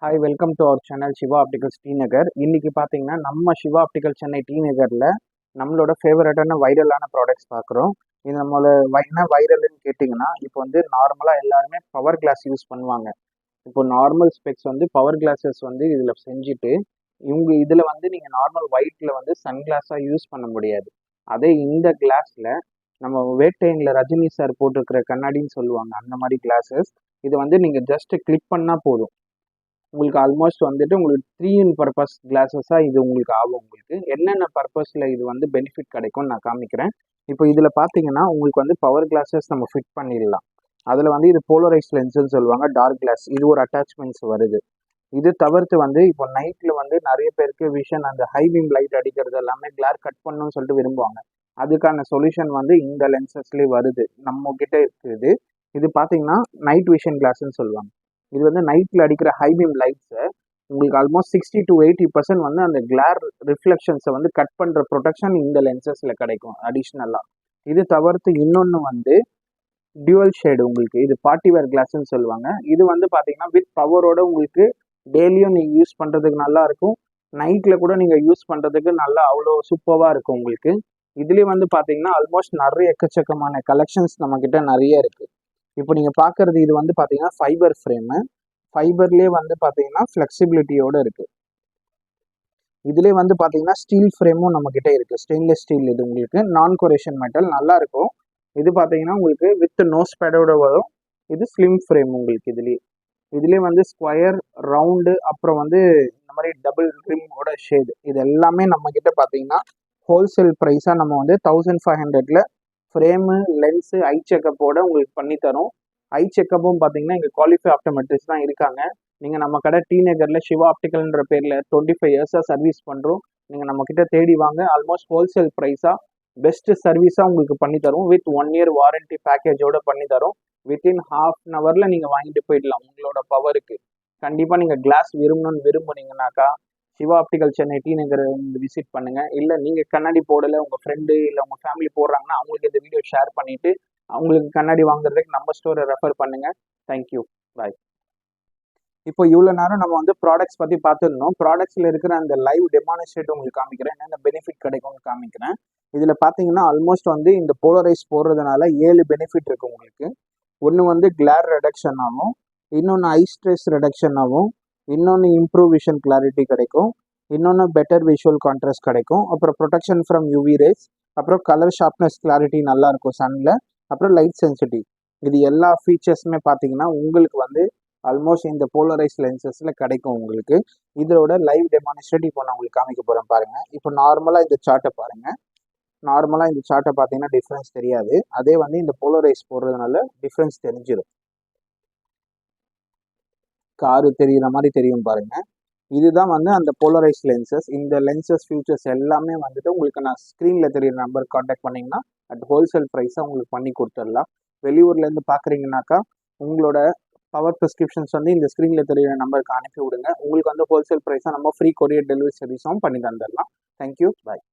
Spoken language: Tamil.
Hi welcome to our channel Siva opticals T Nagar. இன்னைக்கு பார்த்தீங்கன்னா நம்ம சிவா ஆப்டிகல் சென்னை டி நகரில் நம்மளோட ஃபேவரட்டான வைரலான ப்ராடக்ட்ஸ் பார்க்குறோம். இது நம்மளோட என்ன வைரல்னு கேட்டிங்கன்னா, இப்போ வந்து நார்மலாக எல்லாருமே பவர் கிளாஸ் யூஸ் பண்ணுவாங்க. இப்போ நார்மல் ஸ்பெக்ஸ் வந்து பவர் கிளாஸஸ் வந்து இதில் செஞ்சுட்டு இதில் வந்து நீங்கள் நார்மல் ஒயிட்டில் வந்து சன்கிளாஸாக யூஸ் பண்ண முடியாது. அதே இந்த கிளாஸில் நம்ம வேட்டையனில் ரஜினி சார் போட்டிருக்கிற கண்ணாடின்னு சொல்லுவாங்க, அந்த மாதிரி கிளாஸஸ். இது வந்து நீங்கள் ஜஸ்ட் கிளிக் பண்ணால் போதும், உங்களுக்கு ஆல்மோஸ்ட் வந்துட்டு உங்களுக்கு 3 இன் பர்பஸ் கிளாஸஸாக இது உங்களுக்கு ஆகும். உங்களுக்கு என்னென்ன பர்பஸில் இது வந்து பெனிஃபிட் கிடைக்கும்னு நான் காமிக்கிறேன். இப்போ இதில் பார்த்தீங்கன்னா உங்களுக்கு வந்து பவர் கிளாஸஸ் நம்ம ஃபிட் பண்ணிடலாம். அதில் வந்து இது போலரைஸ் லென்ஸ்ன்னு சொல்லுவாங்க, டார்க் கிளாஸ். இது ஒரு அட்டாச்மெண்ட்ஸ் வருது. இது தவிர்த்து வந்து இப்போ நைட்டில் வந்து நிறைய பேருக்கு விஷன் அந்த ஹை பீம் லைட் அடிக்கிறது எல்லாமே கிளார் கட் பண்ணணும்னு சொல்லிட்டு விரும்புவாங்க. அதுக்கான சொல்யூஷன் வந்து இந்த லென்சஸ்லேயே வருது, நம்ம கிட்ட இருக்குது. இது பார்த்தீங்கன்னா நைட் விஷன் கிளாஸ்ன்னு சொல்லுவாங்க. இது வந்து நைட்டில் அடிக்கிற ஹை பீம் லைட்ஸை உங்களுக்கு ஆல்மோஸ்ட் 60 to 80% வந்து அந்த கிளார் ரிஃப்ளெக்ஷன்ஸை வந்து கட் பண்ணுற ப்ரொடெக்ஷன் இந்த லென்சஸில் கிடைக்கும் அடிஷ்னலாக. இது தவிர்த்து இன்னொன்று வந்து டியூவல் ஷேடு, உங்களுக்கு இது பார்ட்டி வேர் கிளாஸ்ன்னு சொல்லுவாங்க. இது வந்து பார்த்தீங்கன்னா வித் பவரோட உங்களுக்கு டெய்லியும் நீங்கள் யூஸ் பண்ணுறதுக்கு நல்லா இருக்கும், நைட்டில் கூட நீங்கள் யூஸ் பண்ணுறதுக்கு நல்லா அவ்வளோ சூப்பராக இருக்கும் உங்களுக்கு. இதுலேயே வந்து பார்த்தீங்கன்னா ஆல்மோஸ்ட் நிறைய எக்கச்சக்கமான கலெக்ஷன்ஸ் நம்மக்கிட்ட நிறைய இருக்குது. இப்போ நீங்கள் பார்க்குறது இது வந்து பார்த்தீங்கன்னா ஃபைபர் ஃப்ரேமு. ஃபைபர்லேயே வந்து பார்த்தீங்கன்னா ஃப்ளெக்சிபிலிட்டியோடு இருக்குது. இதுலேயே வந்து பார்த்தீங்கன்னா ஸ்டீல் ஃப்ரேமும் நம்மக்கிட்ட இருக்குது, ஸ்டெயின்லெஸ் ஸ்டீல். இது உங்களுக்கு நான் கொரேஷன் மெட்டல், நல்லாயிருக்கும். இது பார்த்தீங்கன்னா உங்களுக்கு வித் நோஸ் பேடோட வரும். இது ஸ்லிம் ஃப்ரேம் உங்களுக்கு. இதுலேயே வந்து ஸ்கொயர், ரவுண்டு, அப்புறம் வந்து இந்த மாதிரி டபுள் ரிம்மோட ஷேடு, இது எல்லாமே நம்மக்கிட்ட பார்த்தீங்கன்னா ஹோல்சேல் ப்ரைஸாக நம்ம வந்து 1500 ஃப்ரேமு, லென்ஸு, ஐ செக்கப்போட உங்களுக்கு பண்ணித்தரோம். ஐ செக்கப்பும் பார்த்தீங்கன்னா இங்கே குவாலிஃபை ஆப்டோமெட்ரிஸ்ட் தான் இருக்காங்க. நீங்கள் நம்ம கடை டி நகரில் சிவா ஆப்டிக்கல்ன்ற பேரில் 25 இயர்ஸாக சர்வீஸ் பண்ணுறோம். நீங்கள் நம்மக்கிட்ட தேடி வாங்க. ஆல்மோஸ்ட் ஹோல்சேல் ப்ரைஸாக பெஸ்ட்டு சர்வீஸாக உங்களுக்கு பண்ணித்தரோம். வித் 1 year வாரண்டி பேக்கேஜோட பண்ணித்தரோம். வித்தின் ½ an hourல நீங்கள் வாங்கிட்டு போயிடலாம். உங்களோட பவருக்கு கண்டிப்பாக நீங்கள் கிளாஸ் விரும்புனீங்கன்னாக்கா சிவா ஆப்டிகல் சென்னை டி நகரை வந்து விசிட் பண்ணுங்க. இல்லை நீங்கள் கண்ணாடி போடலை, உங்கள் ஃப்ரெண்டு இல்லை உங்கள் ஃபேமிலி போடுறாங்கன்னா அவங்களுக்கு இந்த வீடியோ ஷேர் பண்ணிட்டு அவங்களுக்கு கண்ணாடி வாங்குறதுக்கு நம்ம ஸ்டோரை ரெஃபர் பண்ணுங்க. தேங்க்யூ, பாய். இப்போ இவ்வளோ நேரம் நம்ம வந்து ப்ராடக்ட்ஸ் பற்றி பார்த்துருந்தோம். ப்ராடக்ட்ஸில் இருக்கிற அந்த லைவ் டெமான்ஸ்ட்ரேட் உங்களுக்கு காமிக்கிறேன், என்னென்ன பெனிஃபிட் கிடைக்கும்னு காமிக்கிறேன். இதில் பார்த்தீங்கன்னா ஆல்மோஸ்ட் வந்து இந்த போலரைஸ் போடுறதுனால 7 பெனிஃபிட் இருக்குது உங்களுக்கு. ஒன்று வந்து கிளார் ரெடக்ஷன் ஆகும், இன்னொன்று ஐ ஸ்ட்ரெஸ் ரெடக்ஷன் ஆகும், இன்னொன்று இம்ப்ரூவ் விஷன் கிளாரிட்டி கிடைக்கும், இன்னொன்று பெட்டர் விஷுவல் கான்ட்ராஸ்ட் கிடைக்கும், அப்புறம் ப்ரொடெக்ஷன் ஃப்ரம் யூவி ரேஸ், அப்புறம் கலர் ஷார்ப்னஸ் கிளாரிட்டி நல்லாயிருக்கும் சன்னில், அப்புறம் லைட் சென்சிட்டிவ். இது எல்லா ஃபீச்சர்ஸுமே பார்த்தீங்கன்னா உங்களுக்கு வந்து ஆல்மோஸ்ட் இந்த போலரைஸ் லென்சஸில் கிடைக்கும் உங்களுக்கு. இதோட லைவ் டெமான்ஸ்ட்ரேட் இப்போ நான் உங்களுக்கு காமிக்க போகிறேன் பாருங்கள். இப்போ நார்மலாக இந்த சார்ட்டை பாருங்கள். நார்மலாக இந்த சார்ட்டை பார்த்தீங்கன்னா டிஃப்ரென்ஸ் தெரியாது, அதே வந்து இந்த போலரைஸ் போடுறதுனால டிஃப்ரென்ஸ் தெரிஞ்சிடும். காரு தெரிகிற மாதிரி தெரியும் பாருங்க. இதுதான் வந்து அந்த போலரைஸ் லென்சஸ். இந்த லென்சஸ் ஃபியூச்சர்ஸ் எல்லாமே வந்துட்டு உங்களுக்கு நான் ஸ்க்ரீனில் தெரியுற நம்பர் காண்டாக்ட் பண்ணிங்கன்னா அட் ஹோல்சேல் ப்ரைஸாக உங்களுக்கு பண்ணி கொடுத்துடலாம். வெளியூர்லேருந்து பார்க்குறீங்கன்னாக்கா உங்களோட பவர் ப்ரிஸ்கிரிப்ஷன்ஸ் வந்து இந்த ஸ்க்ரீனில் தெரியுற நம்பருக்கு அனுப்பி விடுங்க. உங்களுக்கு வந்து ஹோல்சேல் ப்ரைஸாக நம்ம ஃப்ரீ கொரியர் டெலிவரி சர்வீஸும் பண்ணி தந்துடலாம். தேங்க்யூ, பாய்.